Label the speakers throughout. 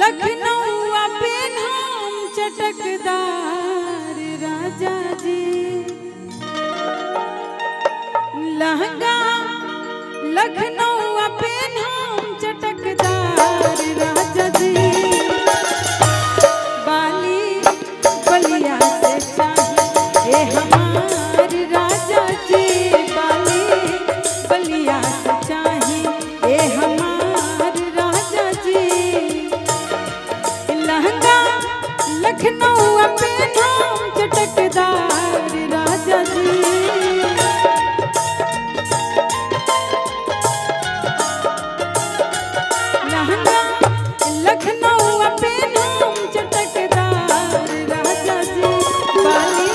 Speaker 1: लखनऊ पे नाम चटकदार राजा जी लहंगा लखनऊ पे नाम चटकदार राजा जी बाली बलिया से चाहिए हमार राजा जी बाली बलिया से चाहिए हमार राजा जी लहंगा लखनऊ पे नाम चटकदार राजा जी लहंगा लखनऊ पे नाम चटकदार राजा जी बाली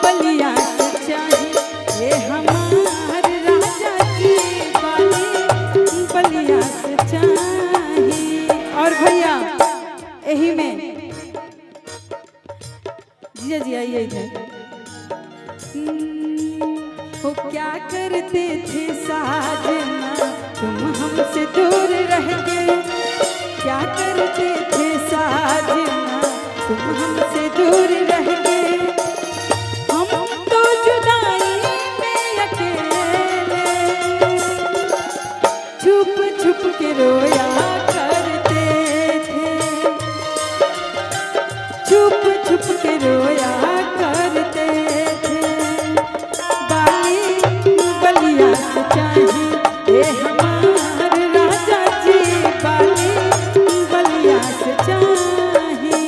Speaker 1: बलिया से चाहिए हमार राजा जी बाली बलिया से चाहिए। और भैया यही में जिया जी आइए इधर वो क्या करते थे साजना तुम हमसे दूर रह गए क्या करते थे साजना तुम हमसे दूर रह गए हम तो जुदाई में अकेले छुप छुप के रोया करते थे छुप छुप के रोया करते थे बाली बलिया से चाहिए हमार राजा जी बाली बलिया से चाहिए।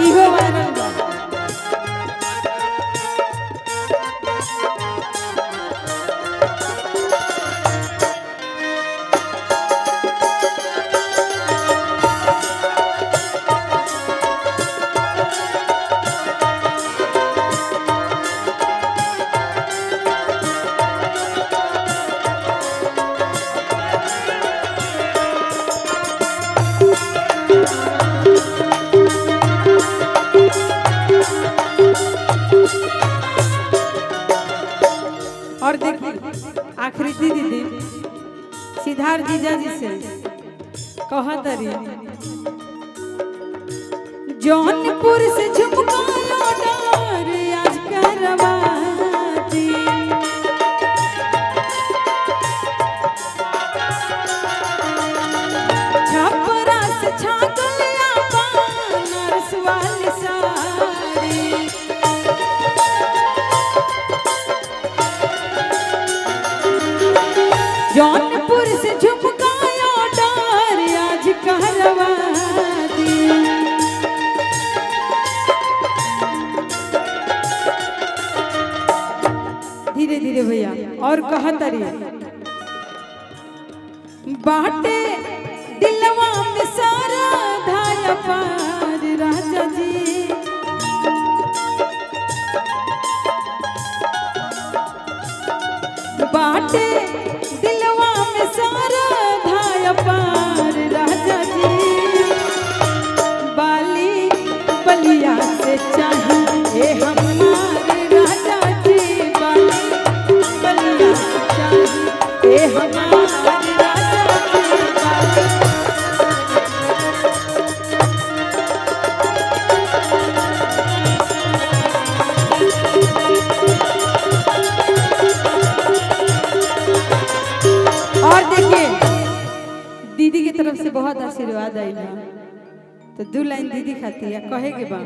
Speaker 1: इहो वायरल बा और देखिए आखिरी दीदी सिद्धार्थ जीजा जी से कहत रही जौनपुर से झुमका लौटार आज करवाती छपरा से छागलिया बनारस वाली साड़ी जौनपुर से झुमकाया डार आज कहरवा दी धीरे धीरे भैया और कहतरी बाटे दिलवा में सारा धाया पार राजा जी बाटे दिलवा में सारा धाया पार राजा जी बाली बलिया से चाहिए हमार राजा जी बाली बलिया से चाहिए हमार राजा जी बाली और देखिए दीदी की तरफ से बहुत आशीर्वाद आई ना तो 2 लाइन दीदी खाती है कहे के बा